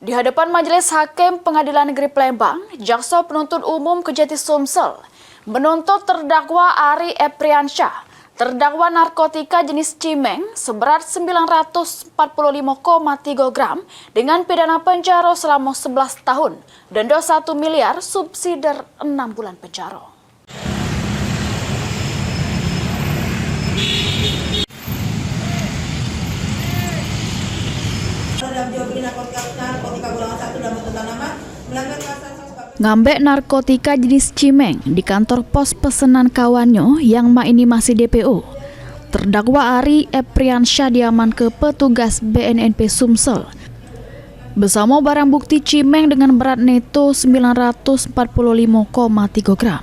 Di hadapan Majelis Hakim Pengadilan Negeri Palembang, Jaksa Penuntut Umum Kejati Sumsel menuntut terdakwa Ari Epriansyah, terdakwa narkotika jenis cimeng seberat 945,3 gram dengan pidana penjara selama 11 tahun, denda 1 miliar, subsidi 6 bulan penjara. Ngambek narkotika jenis cimeng di kantor pos pesanan kawannya yang ini masih DPO. Terdakwa Ari Epriansyah diaman ke petugas BNNP Sumsel bersama barang bukti cimeng dengan berat neto 945,3 gram.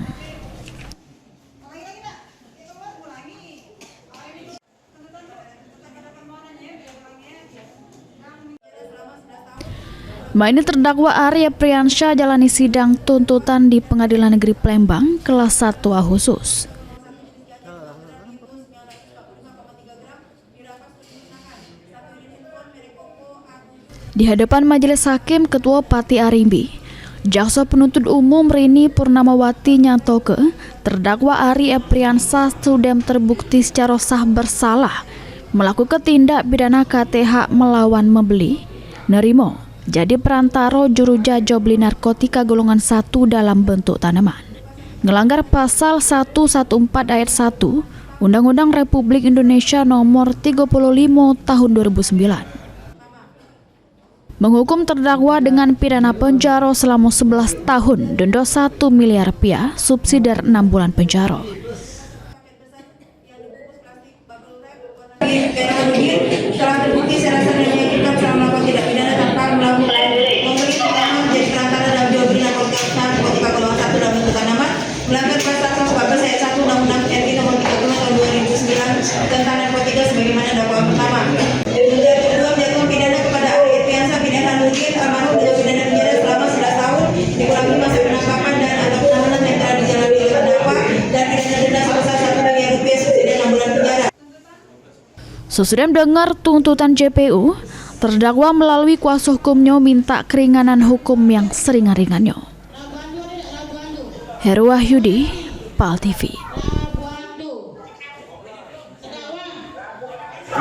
Ini terdakwa Ari Epriansyah jalani sidang tuntutan di Pengadilan Negeri Palembang kelas 1A khusus. Di hadapan Majelis Hakim Ketua Pati Arimbi, Jaksa Penuntut Umum Rini Purnamawati nyantoke terdakwa Ari Epriansyah sudah terbukti secara sah bersalah melakukan tindak pidana KTH melawan membeli, nerimo, jadi perantara juru jajo beli narkotika golongan 1 dalam bentuk tanaman. Ngelanggar pasal 114 ayat 1 Undang-Undang Republik Indonesia nomor 35 tahun 2009. Menghukum terdakwa dengan pidana penjara selama 11 tahun, denda 1 miliar rupiah, subsidi 6 bulan penjara. Setelah terbukti secara sah dan meyakinkan telah melakukan tindak pidana tanpa melakukan memberi tanaman menjadi perantara dalam jual beli narkotika golongan 1 dalam bentuk tanaman, melanggar pasal 114 ayat 1 Undang-Undang RI nomor 35 tahun 2009 tentang narkotika sebagaimana dakwaan pertama. Yang kedua, menjatuhkan pidana kepada Ari Epriansyah bin Hanuddin almarhum dengan pidana penjara selama 11 tahun dikurangi masa penangkapan dan atau penahanan yang telah dijalani oleh terdakwa dan pidana denda sebesar 1 miliar rupiah subsidi 6 bulan penjara. Sesudah mendengar tuntutan JPU, terdakwa melalui kuasa hukumnya minta keringanan hukum yang seringan-ringannya. Heru Wahyudi, PAL TV.